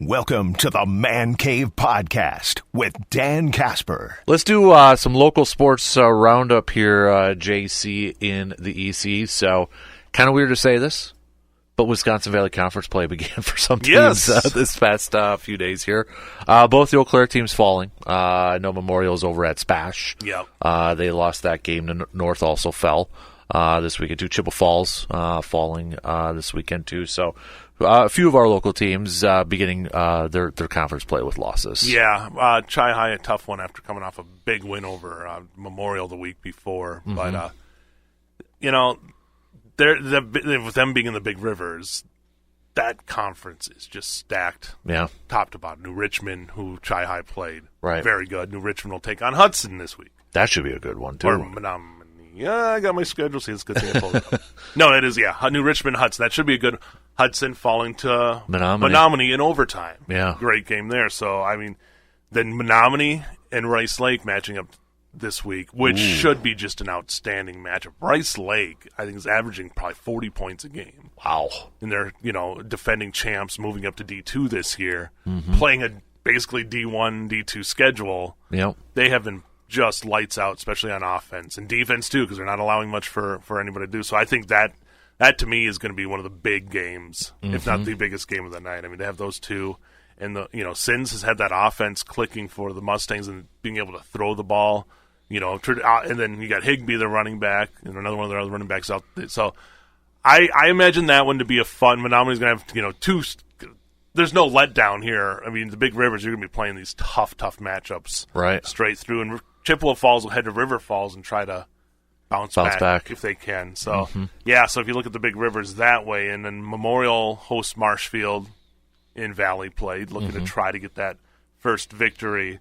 Welcome to the Man Cave Podcast with Dan Casper. Let's do some local sports roundup here, JC, in the EC. So, kind of weird to say this, but Wisconsin Valley Conference play began for some teams this past few days here. Both the Eau Claire teams falling. I know Memorial's over at Spash. Yep. They lost that game. North also fell this weekend too. Chippewa Falls falling this weekend too. So, a few of our local teams beginning their conference play with losses. Yeah, Chi High a tough one after coming off a big win over Memorial the week before. Mm-hmm. But, with them being in the big rivers, that conference is just stacked top to bottom. New Richmond, who Chi High played, very good. New Richmond will take on Hudson this week. That should be a good one, too. Or Menominee. Yeah, I got my schedule. See, it's a good thing I pulled it up. No, it is, New Richmond, Hudson. That should be a good. Hudson falling to Menominee in overtime. Yeah. Great game there. So, then Menominee and Rice Lake matching up this week, which should be just an outstanding matchup. Rice Lake, I think, is averaging probably 40 points a game. Wow. And they're, defending champs moving up to D2 this year, playing a basically D1, D2 schedule. Yep. They have been just lights out, especially on offense and defense too, because they're not allowing much for anybody to do. So I think that to me is going to be one of the big games, if not the biggest game of the night. To have those two, and Sins has had that offense clicking for the Mustangs and being able to throw the ball, and then you got Higbee, the running back, and another one of their other running backs out. So I imagine that one to be a fun. Menominee's going to have two. There's no letdown here. The Big Rivers, you're going to be playing these tough matchups straight through, and Chippewa Falls will head to River Falls and try to bounce back if they can. So, so if you look at the Big Rivers that way, and then Memorial hosts Marshfield in Valley play, looking to try to get that first victory.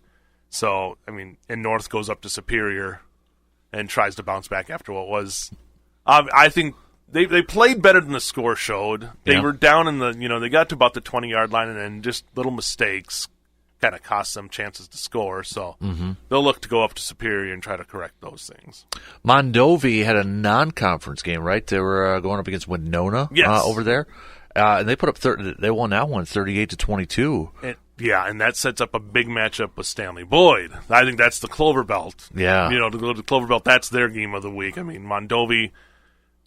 So, and North goes up to Superior and tries to bounce back after what was. I think they played better than the score showed. They were down in the, they got to about the 20-yard line, and then just little mistakes kind of cost them chances to score, so they'll look to go up to Superior and try to correct those things. Mondovi had a non-conference game, right? They were going up against Winona over there, and they put up they won that one 38-22. And that sets up a big matchup with Stanley Boyd. I think that's the Clover Belt. Yeah, to go to the Clover Belt, that's their game of the week. Mondovi,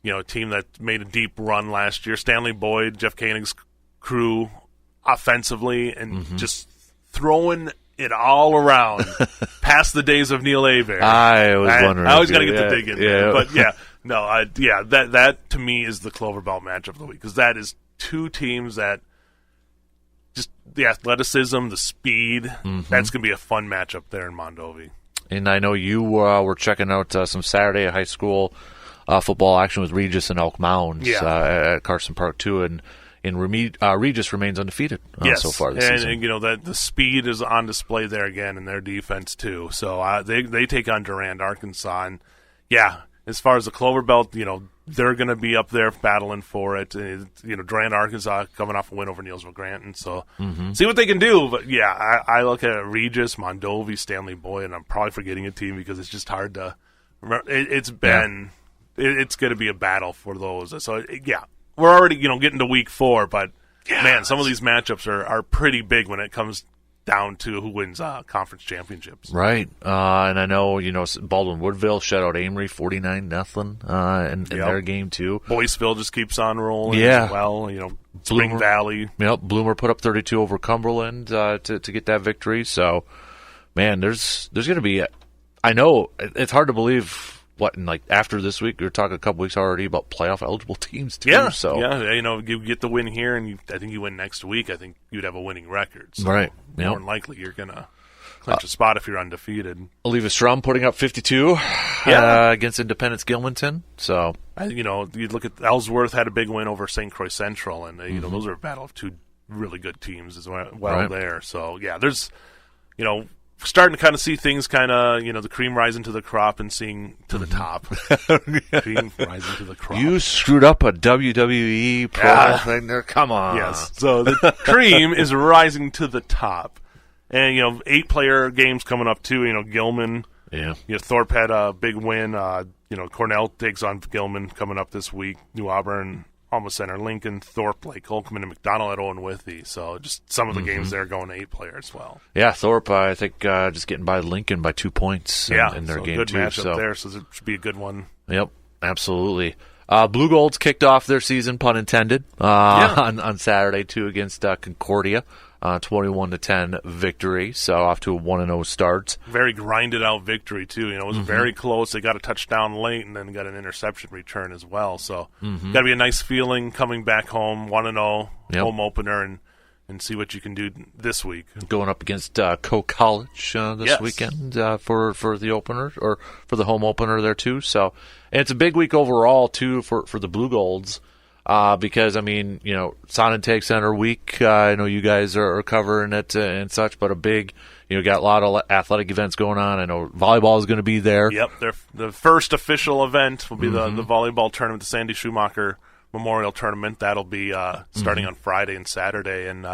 a team that made a deep run last year. Stanley Boyd, Jeff Koenig's crew, offensively and just throwing it all around past the days of Neil Hebert. I was wondering. I always got to get the dig in there. But, that to me is the Clover Belt matchup of the week, because that is two teams that just the athleticism, the speed, that's going to be a fun matchup there in Mondovi. And I know you were checking out some Saturday high school football action with Regis and Elk Mounds at Carson Park, too, and Regis remains undefeated so far this season. And that the speed is on display there again, and their defense too. So they take on Durand, Arkansas, and as far as the Clover Belt, they're going to be up there battling for it. Durand, Arkansas, coming off a win over Neillsville Granton, so see what they can do. But I look at Regis, Mondovi, Stanley Boyd, and I'm probably forgetting a team because it's just hard to remember. It's going to be a battle for those. So we're already, getting to week 4, but man, some of these matchups are pretty big when it comes down to who wins conference championships. Right. And I know, Baldwin Woodville shut out Amory 49-0 in their game too. Boyceville just keeps on rolling as well. Spring Valley. Bloomer put up 32 over Cumberland to get that victory. So, man, there's going to be I know it's hard to believe. After this week, we were talking a couple weeks already about playoff eligible teams too. You get the win here, and I think you win next week. I think you'd have a winning record. So right. More than likely, you're gonna clinch a spot if you're undefeated. Oliva Strum putting up 52 against Independence Gilmanton. So you look at Ellsworth had a big win over St. Croix Central, and those are a battle of two really good teams as well there. So there's starting to kind of see things the cream rising to the crop and seeing to the top. Cream rising to the crop. You screwed up a WWE pro thing there. Come on. Yes. So the cream is rising to the top. And, 8-player games coming up too. Gilman. Yeah. Thorpe had a big win. Cornell takes on Gilman coming up this week. New Auburn Alma Center, Lincoln, Thorpe, Lake Holcomb, and McDonald at Owen Withy. So just some of the games there going to 8-player as well. Yeah, Thorpe, I think, just getting by Lincoln by 2 points in their game, good too. Matchup there, so it should be a good one. Yep, absolutely. Blue Golds kicked off their season, pun intended, on Saturday, too, against Concordia. 21-10 victory, so off to a 1-0 start. Very grinded out victory too. It was very close. They got a touchdown late and then got an interception return as well. So got to be a nice feeling coming back home, 1-0 home opener, and see what you can do this week. Going up against Coe College this weekend for the opener, or for the home opener there too. So, and it's a big week overall too for the Blue Golds. Because, Sonintag Center week, I know you guys are covering it and such, but a big, got a lot of athletic events going on. I know volleyball is going to be there. Yep, the first official event will be the volleyball tournament, the Sandy Schumacher Memorial Tournament. That'll be starting on Friday and Saturday, and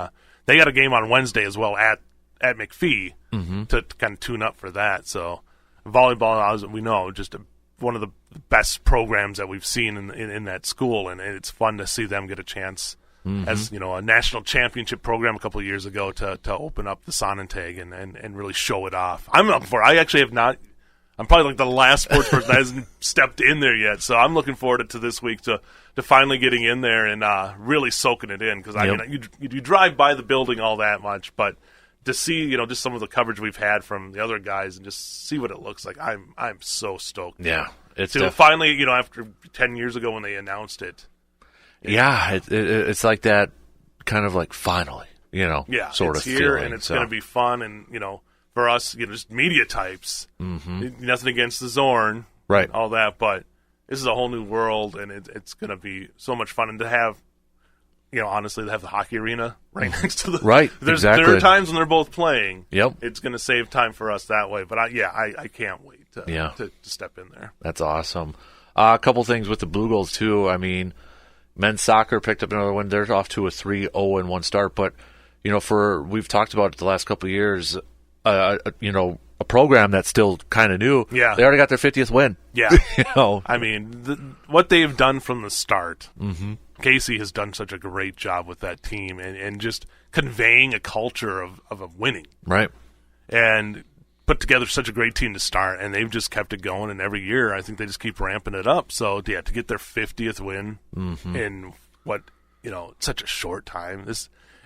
they got a game on Wednesday as well at McPhee to kind of tune up for that. So volleyball, as we know, just one of the best programs that we've seen in that school, and it's fun to see them get a chance as a national championship program a couple of years ago to open up the Sonintag and really show it off. I'm up for it. I actually have not. I'm probably like the last sports person that hasn't stepped in there yet, so I'm looking forward to this week to finally getting in there and really soaking it in, because you drive by the building all that much, but to see, just some of the coverage we've had from the other guys and just see what it looks like, I'm so stoked. Yeah, it's finally, after 10 years ago when they announced it. It's like that, kind of like finally, sort it's of here, feeling, and it's going to be fun, and for us, just media types, nothing against the Zorn, right? All that, but this is a whole new world, and it's going to be so much fun, and to have. Honestly, they have the hockey arena right next to the... Right, exactly. There are times when they're both playing. Yep. It's going to save time for us that way. But, I can't wait to step in there. That's awesome. A couple things with the Blue Golds, too. I mean, men's soccer picked up another one. They're off to a 3-0-1 start. But, we've talked about it the last couple of years, a program that's still kind of new. Yeah. They already got their 50th win. Yeah. I mean, what they've done from the start... Casey has done such a great job with that team and just conveying a culture of winning. Right. And put together such a great team to start, and they've just kept it going, and every year I think they just keep ramping it up. So, to get their 50th win in such a short time,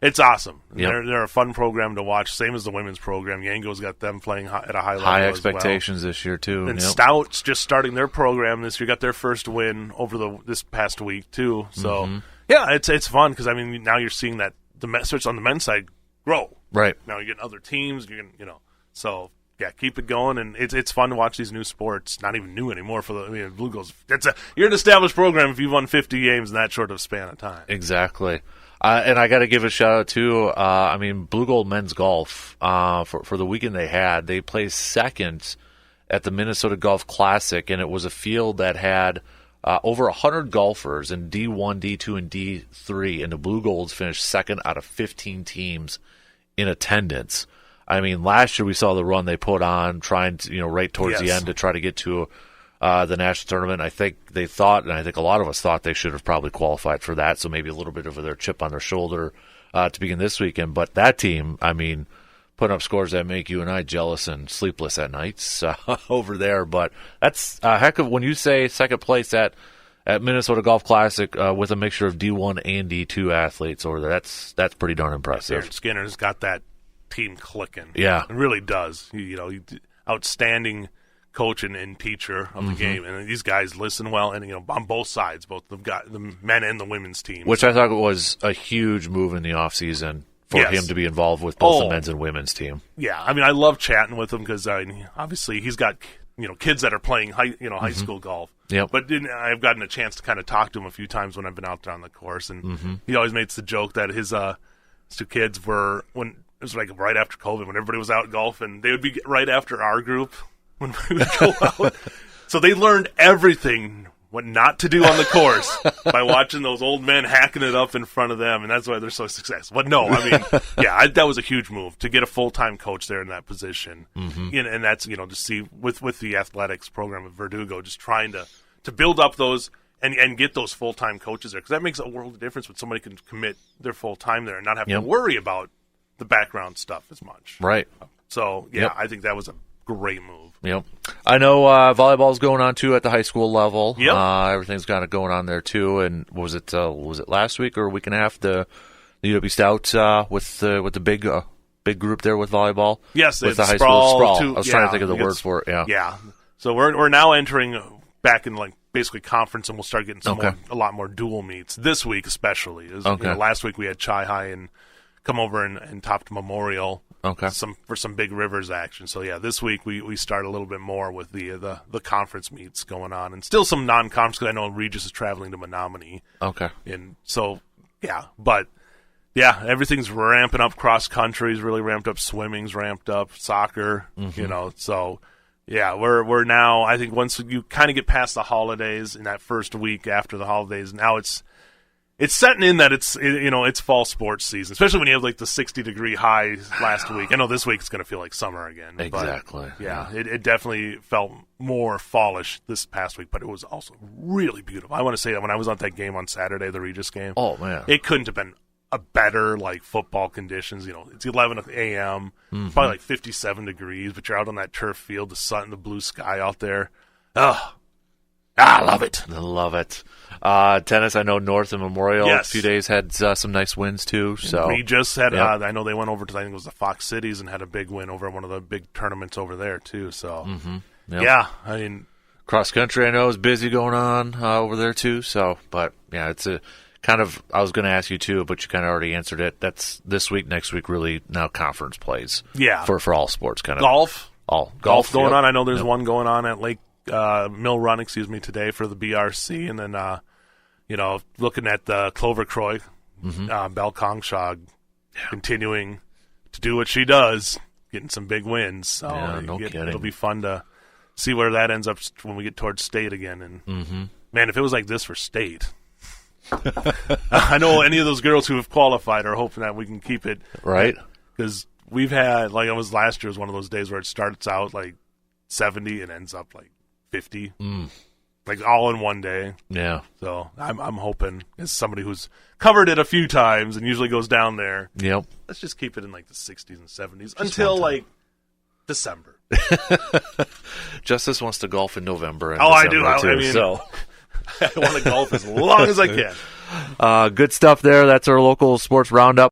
it's awesome. Yep. They're a fun program to watch, same as the women's program. Yango's got them playing at a high level. High expectations this year, too. And Stout's just starting their program this year, got their first win over this past week, too. So, it's fun, because, now you're seeing that the message on the men's side grow. Right. Now you're getting other teams, so... Yeah, keep it going, and it's fun to watch these new sports. Not even new anymore for the Blue Golds. You're an established program if you've won 50 games in that short of span of time. Exactly. And I got to give a shout out too. Blue Gold men's golf for the weekend they had. They placed second at the Minnesota Golf Classic, and it was a field that had over 100 golfers in D1, D2, and D3, and the Blue Golds finished second out of 15 teams in attendance. Last year we saw the run they put on, trying to, right towards the end to try to get to the national tournament. I think they thought, and I think a lot of us thought they should have probably qualified for that, so maybe a little bit of their chip on their shoulder to begin this weekend. But that team, putting up scores that make you and I jealous and sleepless at nights over there. But that's a heck of, when you say second place at Minnesota Golf Classic with a mixture of D1 and D2 athletes over there, that's pretty darn impressive. Aaron Skinner's got that team clicking. Yeah. It really does. Outstanding coach and teacher of the game, and these guys listen well, and on both sides, both the men and the women's team. Which I thought was a huge move in the offseason for him to be involved with both the men's and women's team. Yeah, I love chatting with him because obviously he's got kids that are playing high school golf. Yep. But I've gotten a chance to kind of talk to him a few times when I've been out there on the course, and he always makes the joke that his two kids were when. It was like right after COVID when everybody was out golfing. They would be right after our group when we would go out. So they learned everything, what not to do on the course by watching those old men hacking it up in front of them, and that's why they're so successful. But no, that was a huge move to get a full-time coach there in that position. And that's, to see with the athletics program of Verdugo just trying to build up those and get those full-time coaches there, because that makes a world of difference when somebody can commit their full time there and not have to worry about the background stuff as much. Right. So, I think that was a great move. Yep. I know volleyball's going on, too, at the high school level. Yep. Everything's kind of going on there, too. And was it last week or a week and a half, the UW Stout with the big group there with volleyball? Yes. With the high Sprawl, school. I was trying to think of the word for it. Yeah. Yeah. So we're now entering back in basically conference, and we'll start getting a lot more dual meets this week, especially. Last week we had Chi High and come over and topped Memorial. Okay. For some big Rivers action. So this week we start a little bit more with the conference meets going on, and still some non-conference, because I know Regis is traveling to Menominee. Okay. And so everything's ramping up. Cross country's really ramped up. Swimming's ramped up. Soccer, So. Yeah, we're now, I think once you kind of get past the holidays in that first week after the holidays, now it's setting in that it's fall sports season, especially when you have the 60-degree highs last week. I know this week it's going to feel like summer again. Exactly. But it definitely felt more fallish this past week, but it was also really beautiful. I want to say that when I was on that game on Saturday, the Regis game, oh man, it couldn't have been a better football conditions. It's 11 a.m. Probably 57 degrees, but you're out on that turf field, the sun, the blue sky out there. Oh, I love it. I love it. Tennis, I know North and Memorial a few days had some nice wins too. So we just had. I know they went over to, I think it was the Fox Cities, and had a big win over one of the big tournaments over there too. So I mean, cross country I know is busy going on over there too. So, but it's a kind of, I was going to ask you too, but you kind of already answered it. That's this week, next week, really now conference plays. Yeah. For all sports, kind of. Golf going on. I know there's one going on at Lake Mill Run, today for the BRC, and then looking at the Clover Croy, Belle Kongshaw continuing to do what she does, getting some big wins. So kidding. It'll be fun to see where that ends up when we get towards state again. And man, if it was like this for state. I know any of those girls who have qualified are hoping that we can keep it. Right. Because we've had, it was last year was one of those days where it starts out 70 and ends up 50. All in one day. Yeah. So I'm hoping, as somebody who's covered it a few times and usually goes down there, let's just keep it in the 60s and 70s until December. Justus wants to golf in November. And I December do. Too, so. I want to golf as long as I can. Good stuff there. That's our local sports roundup.